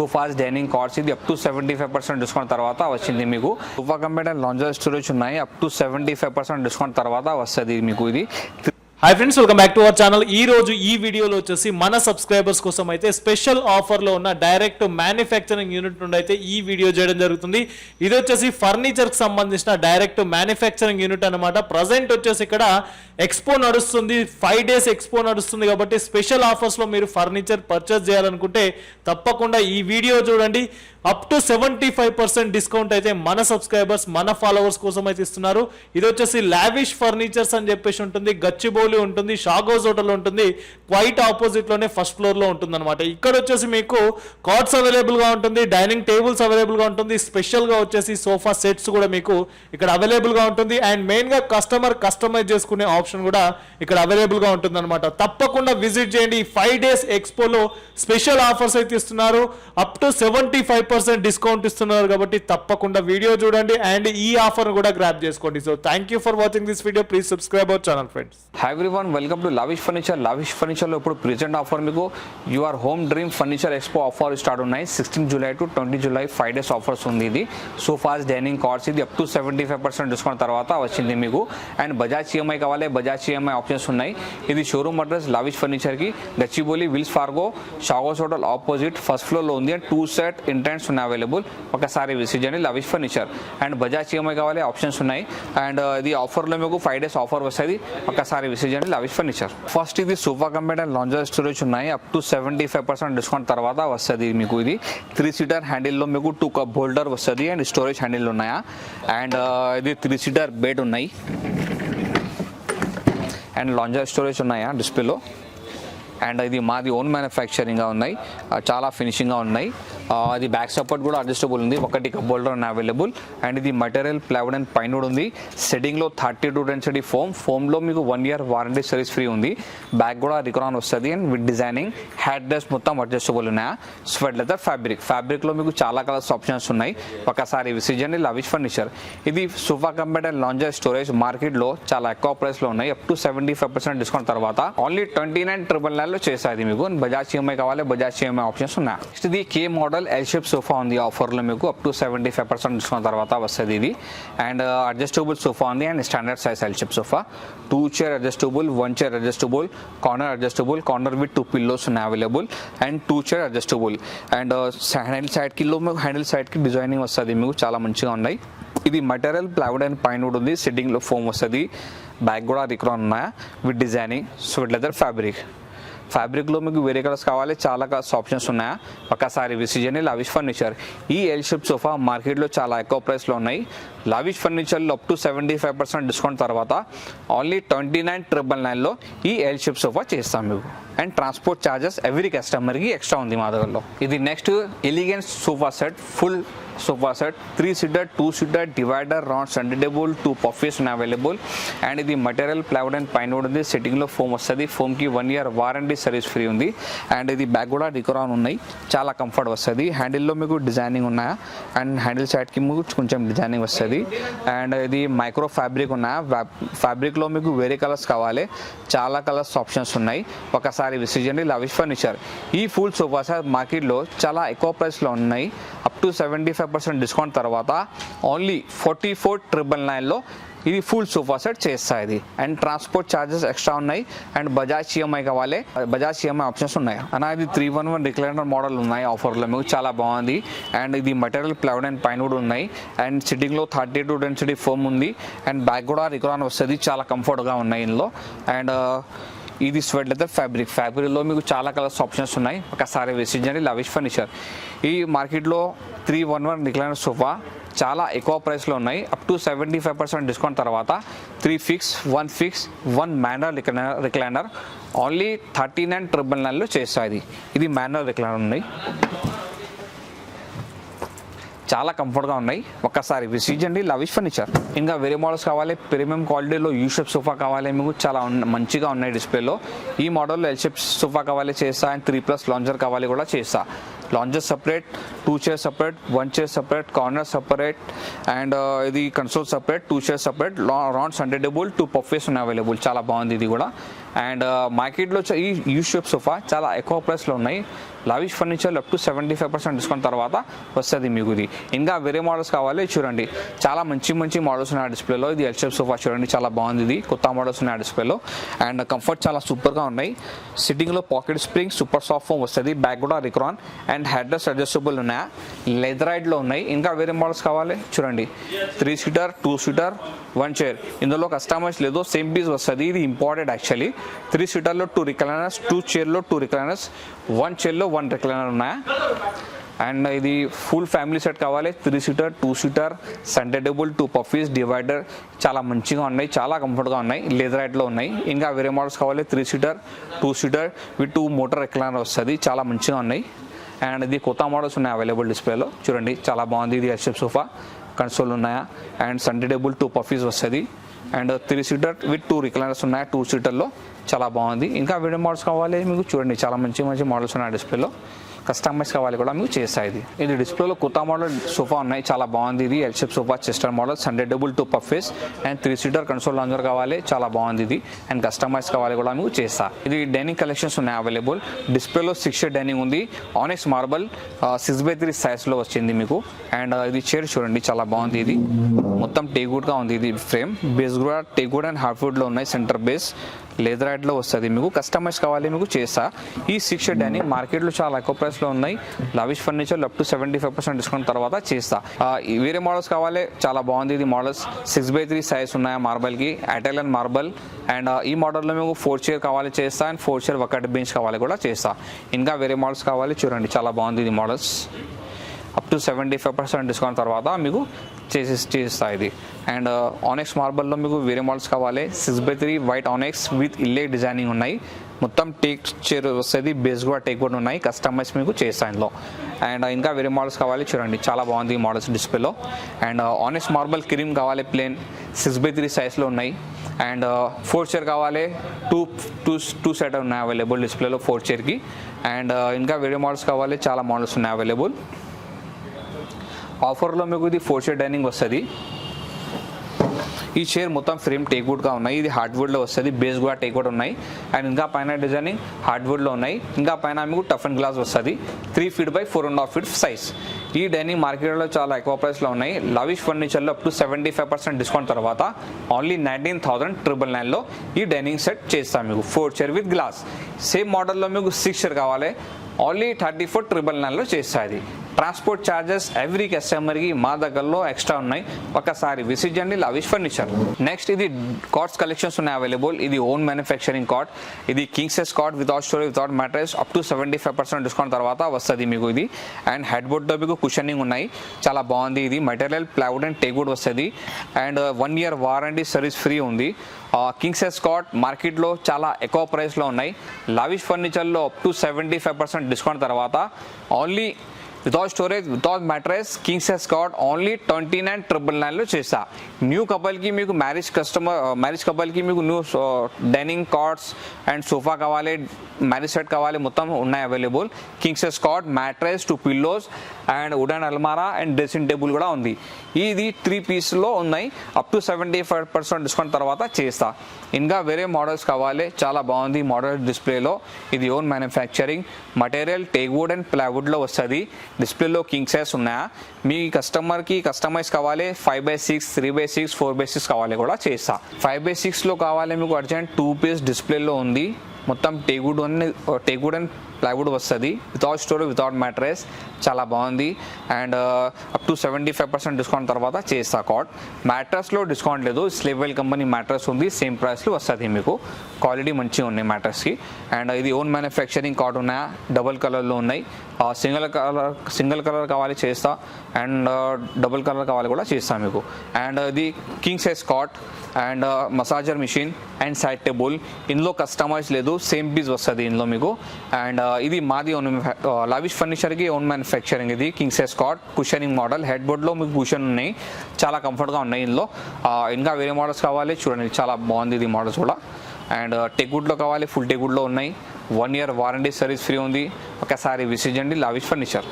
Sofas dining cards ఇది up to 75% discount తర్వాత వచ్చింది మీకు. సోఫా కంపెనీ లాంజర్ స్టోరేజ్ ఉన్నాయి, అప్ టు 75% డిస్కౌంట్ తర్వాత వస్తుంది మీకు ఇది. Hi friends, welcome back to our channel. ఈ రోజు ఈ వీడియోలో వచ్చేసి మన సబ్స్క్రైబర్స్ కోసం అయితే స్పెషల్ ఆఫర్లో ఉన్న డైరెక్ట్ మ్యానుఫ్యాక్చరింగ్ యూనిట్ నుండి అయితే ఈ వీడియో చేయడం జరుగుతుంది. ఇది వచ్చేసి ఫర్నిచర్కి సంబంధించిన డైరెక్ట్ మ్యానుఫ్యాక్చరింగ్ యూనిట్ అనమాట. ప్రజెంట్ వచ్చేసి ఇక్కడ ఎక్స్పో నడుస్తుంది, 5 days ఎక్స్పో నడుస్తుంది కాబట్టి స్పెషల్ ఆఫర్స్లో మీరు ఫర్నిచర్ పర్చేస్ చేయాలనుకుంటే తప్పకుండా ఈ వీడియో చూడండి. అప్ టు 75% డిస్కౌంట్ అయితే మన సబ్స్క్రైబర్స్, మన ఫాలోవర్స్ కోసం అయితే ఇస్తున్నారు. ఇది వచ్చేసి లావిష్ ఫర్నిచర్స్ అని చెప్పేసి ఉంటుంది, గచ్చిబౌలి ఉంటుంది, షాగోస్ హోటల్ ఉంటుంది, క్వైట్ ఆపోజిట్ లోనే ఫస్ట్ ఫ్లోర్ లో ఉంటుంది అనమాట. ఇక్కడ వచ్చేసి మీకు కార్డ్స్ అవైలబుల్ గా ఉంటుంది, డైనింగ్ టేబుల్స్ అవైలబుల్ గా ఉంటుంది, స్పెషల్ గా వచ్చేసి సోఫా సెట్స్ కూడా మీకు ఇక్కడ అవైలబుల్ గా ఉంటుంది. అండ్ మెయిన్ గా కస్టమైజ్ చేసుకునే ఆప్షన్ కూడా ఇక్కడ అవైలబుల్ గా ఉంటుంది అనమాట. తప్పకుండా విజిట్ చేయండి. 5 days ఎక్స్పోలో స్పెషల్ ఆఫర్స్ అయితే ఇస్తున్నారు, అప్ టు 75% డిస్కౌంట్ ఇస్తున్నారు కాబట్టి తప్పకుండా వీడియో చూడండి అండ్ ఈ ఆఫర్ కూడా గ్రాబ్ చేసుకోండి. So thank you for watching this video. Please subscribe our channel friends. Hi everyone, welcome to lavish furniture. Lavish furniture లో ఇప్పుడు ప్రెజెంట్ ఆఫర్ మీకు your home dream furniture expo offer start ఉన్నాయి. 16 July to 20 July 5 days offers ఉంది. ఇది sofas dining cards ఇది up to 75% discount తర్వాత వచ్చింది మీకు. అండ్ బజాజ్ ఈఎంఐ కావాలి, బజాజ్ ఈఎంఐ ఆప్షన్స్ ఉన్నాయి. ఇది షోరూమ్ అడ్రస్ లావిష్ ఫర్నిచర్ కి గచ్చిబౌలి విల్స్ ఫార్గో షాగోస్ హోటల్ ఆపోజిట్ ఫస్ట్ ఫ్లోర్ లో ఉంది. అండ్ 2 set ఇంటెంట్స్ ఉన్నాయి అవైలబుల్. ఒకసారి విజిట్ చేయండి lavish furniture. And Bajaj EMI కావాలి, ఆప్షన్స్ ఉన్నాయి. అండ్ ఇది ఆఫర్లో మీకు 5 days ఆఫర్ వస్తుంది. ఒకసారి విజిట్ చేయండి లావిష్ ఫర్నిచర్. ఫస్ట్ ఇది సోఫా కంపెనీ లాంజర్ స్టోరేజ్ ఉన్నాయి, అప్ టు 75% డిస్కౌంట్ తర్వాత వస్తుంది మీకు. ఇది 3-seater హ్యాండిల్లో మీకు 2 cup హోల్డర్ వస్తుంది అండ్ స్టోరేజ్ హ్యాండిల్ ఉన్నాయా. అండ్ ఇది 3-seater బెడ్ ఉన్నాయి అండ్ లాంజర్ స్టోరేజ్ ఉన్నాయా డిస్ప్లేలో. అండ్ ఇది మాది ఓన్ మ్యానుఫ్యాక్చరింగ్గా ఉన్నాయి, చాలా ఫినిషింగ్గా ఉన్నాయి. ఇది బ్యాక్ సపోర్ట్ కూడా అడ్జస్టబుల్ ఉంది, 1 cup హోల్డర్ ఉన్నాయి అవైలబుల్. అండ్ ఇది మెటీరియల్ ప్లైవుడ్ అండ్ పైన్ ఉంది. సెట్టింగ్లో 32 density ఫోమ్లో మీకు 1 year వారంటీ సర్వీస్ ఫ్రీ ఉంది. బ్యాక్ కూడా రికాన్ వస్తుంది and with designing had dress మొత్తం అడ్జస్టబుల్ ఉన్నాయా. స్వెట్ లెదర్ ఫ్యాబ్రిక్లో మీకు చాలా కలర్స్ ఆప్షన్స్ ఉన్నాయి. ఒకసారి విజిట్ చేయండి లావిష్ ఫర్నిచర్. ఇది సోఫా కంపెనీ లాంజర్ స్టోరేజ్ మార్కెట్లో చాలా ఎక్కువ ప్రైస్లో ఉన్నాయి, అప్ టు 75% డిస్కౌంట్ తర్వాత ఓన్లీ 29,999 లో చేసేది మీకు. బజాజ్ ఈఎంఐ కావాలి, బజాజ్ ఈఎంఐ ఆప్షన్స్ ఉన్నాయి. నెక్స్ట్ ఇది కే మోడల్ ఎల్ షేప్ సోఫా ఉంది ఆఫర్లో మీకు, అప్ టు 75% డిస్కౌంట్ తర్వాత వస్తుంది ఇది. అండ్ అడ్జస్టబుల్ సోఫా ఉంది and standard size L shape sofa. 2 chair adjustable, 1 chair adjustable, corner adjustable, corner with 2 pillows ఉన్నాయి available. And 2 chair adjustable. And handle సైడ్కి designing వస్తుంది మీకు, చాలా మంచిగా ఉన్నాయి. ఇది material plywood and pine wood ఉంది, సిట్టింగ్లో ఫోమ్ వస్తుంది. బ్యాక్ కూడా రిక్రాన్ ఉన్నాయా విత్ డిజైనింగ్. స్వెట్ లెదర్ ఫ్యాబ్రిక్లో మీకు వేరే కలర్స్ కావాలి, చాలా కలర్స్ ఆప్షన్స్ ఉన్నాయా. ఒకసారి విజిట్ చేయండి లావిష్ ఫర్నిచర్. ఈ ఎల్ షేప్ సోఫా మార్కెట్లో చాలా ఎక్కువ ప్రైస్లో ఉన్నాయి. లావిష్ ఫర్నిచర్లో అప్ టు 75% డిస్కౌంట్ తర్వాత ఓన్లీ 29,999లో ఈ ఎల్ షేప్ సోఫా చేస్తాం మీకు. అండ్ ట్రాన్స్పోర్ట్ ఛార్జెస్ ఎవ్రీ కస్టమర్కి ఎక్స్ట్రా ఉంది మా దగ్గరలో. ఇది next elegance sofa set, full sofa set 3-seater 2-seater divider round centre table 2 puffies ఉన్నాయి అవైలబుల్. అండ్ ఇది material plywood and pine wood ఉంది, సిట్టింగ్లో ఫోమ్ వస్తుంది. ఫోమ్కి 1 year వారంటీ సర్వీస్ ఫ్రీ ఉంది. అండ్ ఇది బ్యాక్ కూడా రికరాన్ ఉన్నాయి, చాలా కంఫర్ట్ వస్తుంది. హ్యాండిల్లో మీకు డిజైనింగ్ ఉన్నాయా అండ్ హ్యాండిల్ సైడ్కి మీకు కొంచెం డిజైనింగ్ వస్తుంది. అండ్ ఇది మైక్రో ఫ్యాబ్రిక్ ఉన్నాయా. ఫ్యాబ్రిక్లో మీకు వేరే కలర్స్ కావాలి, చాలా కలర్స్ ఆప్షన్స్ ఉన్నాయి. ఒకసారి విజిట్ చేయండి లావిష్ ఫర్నిచర్. ఈ ఫుల్ సోఫా సెట్ మార్కెట్లో చాలా ఎక్కువ ప్రైస్లో ఉన్నాయి, అప్ టు 75% డిస్కౌంట్ తర్వాత ఓన్లీ 44,999లో ఇది ఫుల్ సోఫా సెట్ చేస్తా ఇది. అండ్ ట్రాన్స్పోర్ట్ ఛార్జెస్ ఎక్స్ట్రా ఉన్నాయి. అండ్ బజాజ్ ఈఎంఐ కావాలి, బజాజ్ ఈఎంఐ ఆప్షన్స్ ఉన్నాయి అన్న. ఇది 311 రిక్లైనర్ మోడల్ ఉన్నాయి ఆఫర్లో మీకు, చాలా బాగుంది. అండ్ ఇది material plywood and pine wood ఉన్నాయి. అండ్ సిట్టింగ్లో 32 density ఫోమ్ ఉంది. అండ్ బ్యాక్ కూడా రిక్రాన్ వస్తుంది, చాలా కంఫర్ట్గా ఉన్నాయి ఇందులో. అండ్ ఇది స్వెట్ లెదర్ ఫ్యాబ్రిక్లో మీకు చాలా కలర్స్ ఆప్షన్స్ ఉన్నాయి. ఒకసారి విజిట్ చేయండి లావిష్ ఫర్నిచర్. ఈ మార్కెట్లో 311 రిక్లైనర్ సోఫా చాలా ఎక్కువ ప్రైస్లో ఉన్నాయి, అప్ టు 75% డిస్కౌంట్ తర్వాత 3 fix, 1 fix, 1 manual recliner only 39,999లో చేస్తాయి. ఇది మాన్యువల్ రిక్లైనర్ ఉన్నాయి, చాలా కంఫర్ట్గా ఉన్నాయి. ఒక్కసారి విజిట్ చేయండి లావిష్ ఫర్నిచర్. ఇంకా వేరే మోడల్స్ కావాలి, ప్రీమియం క్వాలిటీలో యూ షేప్ సోఫా కావాలి మీకు, చాలా మంచిగా ఉన్నాయి డిస్ప్లేలో. ఈ మోడల్లో ఎల్ షేప్ సోఫా కావాలి చేస్తా. అండ్ 3+ లాంజర్ కావాలి కూడా చేస్తా. Lounger separate, 2 chairs separate, 1 chair separate, corner separate. And ఇది console separate, 2 chairs separate, round centre table, 2 puffies ఉన్నాయి అవైలబుల్. చాలా బాగుంది ఇది కూడా. అండ్ మార్కెట్లో ఈ యూ షేప్ సోఫా చాలా ఎక్కువ ప్రైస్లో ఉన్నాయి. లావిష్ ఫర్నిచర్లో అప్ టు 75% డిస్కౌంట్ తర్వాత వస్తుంది మీకు ఇది. ఇంకా వేరే మోడల్స్ కావాలి చూడండి, చాలా మంచి మంచి మోడల్స్ ఉన్నాయి డిస్ప్లేలో. ఇది ఎల్ షేప్ సోఫా చూడండి, చాలా బాగుంది. ఇది కొత్త మోడల్స్ ఉన్నాయి డిస్ప్లేలో. అండ్ కంఫర్ట్ చాలా సూపర్గా ఉన్నాయి. సిట్టింగ్లో pocket spring, super soft foam వస్తుంది. బ్యాక్ కూడా రిక్రాన్ అండ్ హెడ్ రెస్ట్ అడ్జస్టబుల్ ఉన్నాయి. లెదరైడ్లో ఉన్నాయి. ఇంకా వేరే మోడల్స్ కావాలి చూడండి, 3 సీటర్, 2 సీటర్, 1 చైర్. ఇందులో కస్టమైజ్ లేదు, సేమ్ పీస్ వస్తుంది. ఇది ఇంపార్టెంట్ యాక్చువల్లీ. 3 సీటర్లో 2 రిక్లైనర్స్, 2 చైర్లో 2 రిక్లైనర్స్, 1 చైర్లో 1 రిక్లైనర్ ఉన్నాయా. అండ్ ఇది ఫుల్ ఫ్యామిలీ సెట్ కావాలి, 3 seater, 2 seater, centre table, 2 puffies, divider, చాలా మంచిగా ఉన్నాయి, చాలా కంఫర్ట్గా ఉన్నాయి. లెదరైట్లో ఉన్నాయి. ఇంకా వేరే మోడల్స్ కావాలి, 3 seater, 2 seater with 2 motor recliner వస్తుంది. చాలా మంచిగా ఉన్నాయి. అండ్ ఇది కొత్త మోడల్స్ ఉన్నాయి అవైలబుల్ డిస్ప్లేలో చూడండి, చాలా బాగుంది. ఇది ఎల్ షేప్ సోఫా, కన్సోల్ ఉన్నాయా అండ్ సెంటర్ టేబుల్, 2 పఫీస్ వస్తుంది. అండ్ 3 సీటర్ విత్ 2 రిక్లైనర్స్ ఉన్నాయి 2 సీటర్లో, చాలా బాగుంది. ఇంకా వీడియో మోడల్స్ కావాలి మీకు చూడండి, చాలా మంచి మంచి మోడల్స్ ఉన్నాయి డిస్ప్లేలో. కస్టమైజ్ కావాలి కూడా మీకు చేస్తాయి. ఇది డిస్ప్లేలో కొత్త మోడల్ సోఫా ఉన్నాయి, చాలా బాగుంది. ఇది L shape sofa, Chester model, centre table, 2 puffies and 3 seater console lounger కావాలి, చాలా బాగుంది. ఇది అండ్ కస్టమైజ్ కావాలి కూడా మీకు చేస్తా. ఇది డైనింగ్ కలెక్షన్స్ ఉన్నాయి అవైలబుల్ డిస్ప్లేలో. 6 షేర్ డైనింగ్ ఉంది, ఆనెక్స్ మార్బల్ 6x3 సైజ్లో వచ్చింది మీకు. అండ్ ఇది చైర్ చూడండి, చాలా బాగుంది. ఇది మొత్తం టేక్వుడ్గా ఉంది. ఇది ఫ్రేమ్ బేస్ కూడా టేక్వుడ్ అండ్ హార్డ్వుడ్లో ఉన్నాయి. సెంటర్ బేస్ లెదరైట్లో వస్తుంది మీకు. కస్టమైజ్ కావాలి మీకు చేస్తా. ఈ 6 షేర్ డైనింగ్ మార్కెట్లో చాలా ఎక్కువ ప్రైస్లో ఉన్నాయి. Lavish furniture up to 75% discount తర్వాత చేస్తా. వేరే మోడల్స్ కావాలి, చాలా బాగుంది. ఇది మోడల్స్ 6x3 సైజ్ ఉన్నాయి మార్బల్కి, ఇటాలియన్ మార్బల్. అండ్ ఈ మోడల్లో మీకు 4 చైర్ కావాలి చేస్తా అండ్ 4 చైర్ ఒకటి బెంచ్ కావాలి కూడా చేస్తా. ఇంకా వేరే మోడల్స్ కావాలి చూడండి, చాలా బాగుంది. ఇది మోడల్స్ అప్ టు 75% డిస్కౌంట్ తర్వాత మీకు చేస్తా ఇది. అండ్ ఆనెక్స్ మార్బల్లో మీకు వేరే మోడల్స్ కావాలి, 6x3 వైట్ ఆనెక్స్ విత్ ఇల్లే డిజైనింగ్ ఉన్నాయి. మొత్తం టేక్ చైర్ వస్తుంది, బేస్ కూడా టేక్ కూడా ఉన్నాయి. కస్టమైజ్ మీకు చేస్తా ఇందులో. అండ్ ఇంకా వేరే మోడల్స్ కావాలి చూడండి, చాలా బాగుంది ఈ మోడల్స్ డిస్ప్లేలో. అండ్ ఆనెక్స్ మార్బల్ క్రీమ్ కావాలి ప్లేన్, 6x3 సైజ్లో ఉన్నాయి. అండ్ 4 చైర్ కావాలి, టూ సెట్ ఉన్నాయి అవైలబుల్ డిస్ప్లేలో 4 చైర్కి. అండ్ ఇంకా వేరే మోడల్స్ కావాలి, చాలా మోడల్స్ ఉన్నాయి అవైలబుల్. ఆఫర్లో మీకు ఇది 4 చైర్ డైనింగ్ వస్తుంది. ఈ చైర్ మొత్తం ఫ్రేమ్ టేక్వుడ్గా ఉన్నాయి. ఇది హార్డ్వుడ్లో వస్తుంది, బేస్ కూడా టేక్వుడ్ ఉన్నాయి. అండ్ ఇంకా పైన డిజైనింగ్ హార్డ్వుడ్లో ఉన్నాయి. ఇంకా పైన మీకు టఫ్ అండ్ గ్లాస్ వస్తుంది, 3 feet by 4.5 feet సైజ్. ఈ డైనింగ్ మార్కెట్లో చాలా ఎక్కువ ప్రైస్లో ఉన్నాయి. లావిష్ ఫర్నిచర్లో అప్ టు 75% డిస్కౌంట్ తర్వాత ఓన్లీ 19,999లో ఈ డైనింగ్ సెట్ చేస్తాం మీకు. 4 చైర్ విత్ గ్లాస్. సేమ్ మోడల్లో మీకు 6 చైర్ కావాలి, ఓన్లీ 34,999లో చేస్తుంది. ట్రాన్స్పోర్ట్ ఛార్జెస్ ఎవ్రీ కస్టమర్కి మా దగ్గరలో ఎక్స్ట్రా ఉన్నాయి, ఒకసారి విజిట్ చేయండి లావిష్ ఫర్నిచర్. నెక్స్ట్ ఇది కాట్స్ కలెక్షన్స్ ఉన్నాయి అవైలబుల్. ఇది ఓన్ మ్యానుఫ్యాక్చరింగ్ కాట్. ఇది king size cot without storage, without mattress, up to 75% discount తర్వాత వస్తుంది మీకు ఇది. అండ్ హెడ్ బోర్డ్లో మీకు కుషనింగ్ ఉన్నాయి, చాలా బాగుంది. ఇది మెటీరియల్ ప్లైవుడ్ అండ్ టేక్వుడ్ వస్తుంది. And 1 year warranty service free ఉంది. కింగ్ సైజ్ కాట్ మార్కెట్లో చాలా ఎక్కువ ప్రైస్లో ఉన్నాయి. లావిష్ ఫర్నిచర్లో అప్ టు 75% డిస్కౌంట్ తర్వాత only without storage, without mattress, king size cot only 29,999లో చేస్తా. న్యూ కపుల్కి మీకు మ్యారేజ్ కపుల్కి మీకు new dining cots and sofa కావాలి, మ్యారేజ్ సెట్ కావాలి, మొత్తం ఉన్నాయి available. King size cot, mattress, 2 pillows and wooden అల్మారా అండ్ డ్రెస్సింగ్ టేబుల్ కూడా ఉంది. ఇది 3 పీస్లో ఉన్నాయి, అప్ టు 75% డిస్కౌంట్ తర్వాత చేస్తా. ఇంకా వేరే మోడల్స్ కావాలి, చాలా బాగుంది మోడల్ డిస్ప్లేలో. ఇది own manufacturing material teakwood and ప్లైవుడ్లో వస్తుంది. డిస్ప్లేలో కింగ్ సైజ్ ఉన్నాయా, మీ కస్టమర్కి కస్టమైజ్ కావాలి 5x6, 3x6, 4x6 కావాలి కూడా చేస్తా. 5x6లో కావాలి మీకు అర్జెంట్ 2 పీస్ డిస్ప్లేలో ఉంది. మొత్తం టేక్వుడ్ అండ్ ప్లైవుడ్ వస్తుంది, వితౌట్ స్టోరేజ్, వితౌట్ మ్యాట్రెస్, చాలా బాగుంది. అండ్ అప్ టు 75% డిస్కౌంట్ తర్వాత చేస్తా కాట్. మ్యాట్రెస్లో డిస్కౌంట్ లేదు, స్లేవెల్ కంపెనీ మ్యాట్రెస్ ఉంది, సేమ్ ప్రైస్లో వస్తుంది మీకు. క్వాలిటీ మంచిగా ఉన్నాయి మ్యాట్రెస్కి. అండ్ ఇది ఓన్ మ్యానుఫ్యాక్చరింగ్ కాట్ ఉన్నాయా, డబుల్ కలర్లో ఉన్నాయి. సింగిల్ కలర్ కావాలి చేస్తా అండ్ డబుల్ కలర్ కావాలి కూడా చేస్తా మీకు. అండ్ ఇది king size cot and massager machine and side table. ఇందులో కస్టమైజ్ లేదు, సేమ్ పీస్ వస్తుంది ఇందులో మీకు. అండ్ ఇది మాది ఓన్ లావిష్ ఫర్నిచర్కి ఓన్ మ్యానుఫ్యాక్చరింగ్. ఇది king size cot, cushioning model, head బోర్డ్లో మీకు కుషన్ ఉన్నాయి, చాలా కంఫర్ట్గా ఉన్నాయి ఇందులో. ఇంకా వేరే మోడల్స్ కావాలి చూడండి, చాలా బాగుంది ఇది మోడల్స్ కూడా. అండ్ టేక్వుడ్లో కావాలి, ఫుల్ టేక్వుడ్లో ఉన్నాయి. 1 year వారంటీ సర్వీస్ ఫ్రీ ఉంది. ఒకసారి విజిట్ చేయండి లావిష్ ఫర్నిచర్.